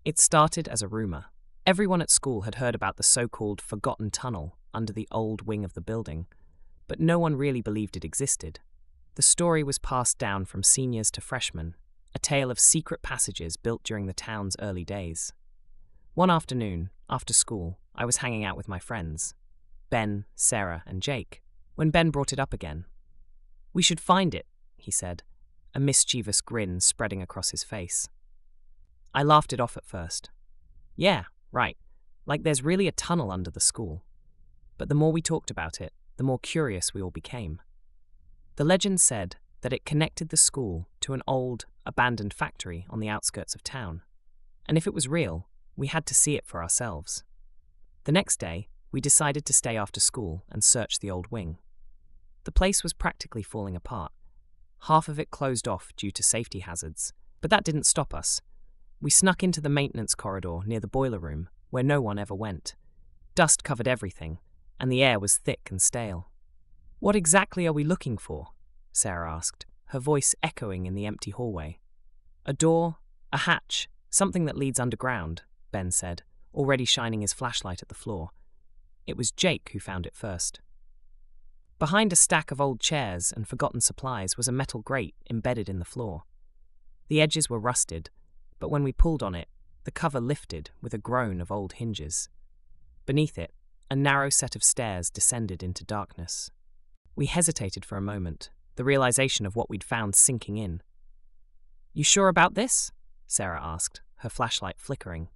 It started as a rumor. Everyone at school had heard about the so-called forgotten tunnel under the old wing of the building, but no one really believed it existed. The story was passed down from seniors to freshmen, a tale of secret passages built during the town's early days. One afternoon, after school, I was hanging out with my friends, Ben, Sarah, and Jake, when Ben brought it up again. "We should find it," he said, a mischievous grin spreading across his face. I laughed it off at first. Yeah, right, like there's really a tunnel under the school. But the more we talked about it, the more curious we all became. The legend said that it connected the school to an old, abandoned factory on the outskirts of town. And if it was real, we had to see it for ourselves. The next day, we decided to stay after school and search the old wing. The place was practically falling apart. Half of it closed off due to safety hazards, but that didn't stop us. We snuck into the maintenance corridor near the boiler room, where no one ever went. Dust covered everything, and the air was thick and stale. "What exactly are we looking for?" Sarah asked, her voice echoing in the empty hallway. "A door, a hatch, something that leads underground," Ben said, already shining his flashlight at the floor. It was Jake who found it first. Behind a stack of old chairs and forgotten supplies was a metal grate embedded in the floor. The edges were rusted, but when we pulled on it, the cover lifted with a groan of old hinges. Beneath it, a narrow set of stairs descended into darkness. We hesitated for a moment, the realization of what we'd found sinking in. "You sure about this?" Sarah asked, her flashlight flickering.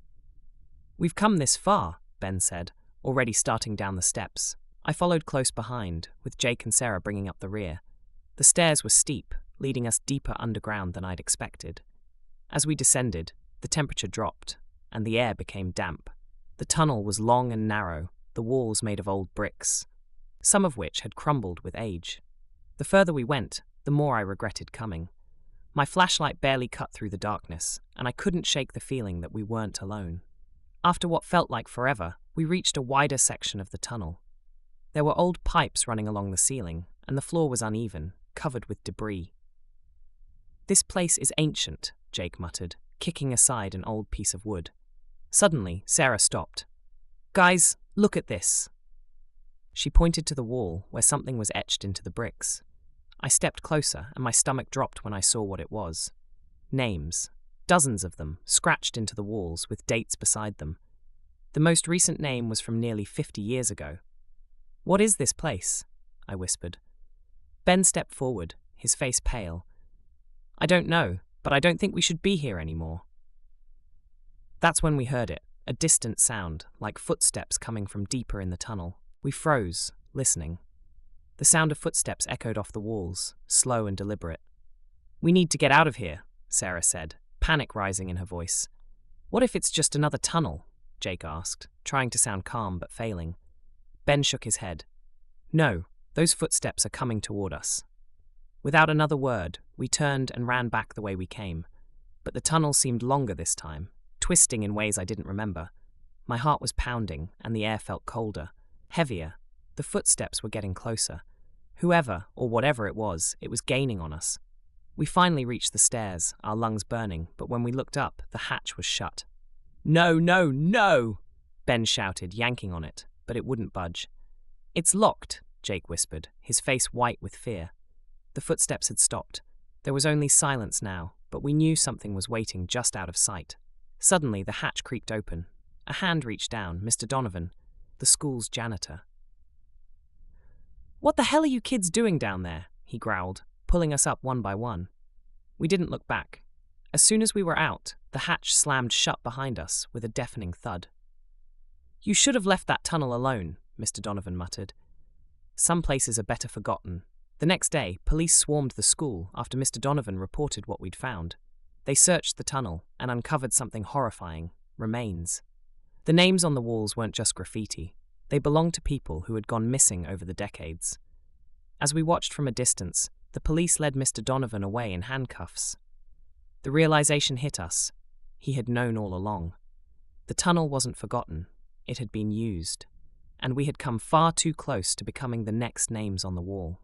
"We've come this far," Ben said, already starting down the steps. I followed close behind, with Jake and Sarah bringing up the rear. The stairs were steep, leading us deeper underground than I'd expected. As we descended, the temperature dropped, and the air became damp. The tunnel was long and narrow, the walls made of old bricks, some of which had crumbled with age. The further we went, the more I regretted coming. My flashlight barely cut through the darkness, and I couldn't shake the feeling that we weren't alone. After what felt like forever, we reached a wider section of the tunnel. There were old pipes running along the ceiling, and the floor was uneven, covered with debris. "This place is ancient," Jake muttered, kicking aside an old piece of wood. Suddenly, Sarah stopped. "Guys, look at this." She pointed to the wall where something was etched into the bricks. I stepped closer, and my stomach dropped when I saw what it was. Names. Dozens of them, scratched into the walls with dates beside them. The most recent name was from nearly 50 years ago. "What is this place?" I whispered. Ben stepped forward, his face pale. "I don't know, but I don't think we should be here anymore." That's when we heard it, a distant sound, like footsteps coming from deeper in the tunnel. We froze, listening. The sound of footsteps echoed off the walls, slow and deliberate. "We need to get out of here," Sarah said, panic rising in her voice. "What if it's just another tunnel?" Jake asked, trying to sound calm but failing. Ben shook his head. "No, those footsteps are coming toward us." Without another word, we turned and ran back the way we came. But the tunnel seemed longer this time, twisting in ways I didn't remember. My heart was pounding, and the air felt colder, heavier. The footsteps were getting closer. Whoever, or whatever it was gaining on us. We finally reached the stairs, our lungs burning, but when we looked up, the hatch was shut. "No, no, no!" Ben shouted, yanking on it, but it wouldn't budge. "It's locked," Jake whispered, his face white with fear. The footsteps had stopped. There was only silence now, but we knew something was waiting just out of sight. Suddenly, the hatch creaked open. A hand reached down, Mr. Donovan, the school's janitor. "What the hell are you kids doing down there?" he growled, pulling us up one by one. We didn't look back. As soon as we were out, the hatch slammed shut behind us with a deafening thud. "You should have left that tunnel alone," Mr. Donovan muttered. "Some places are better forgotten." The next day, police swarmed the school after Mr. Donovan reported what we'd found. They searched the tunnel and uncovered something horrifying: remains. The names on the walls weren't just graffiti. They belonged to people who had gone missing over the decades. As we watched from a distance, the police led Mr. Donovan away in handcuffs. The realization hit us. He had known all along. The tunnel wasn't forgotten. It had been used. And we had come far too close to becoming the next names on the wall.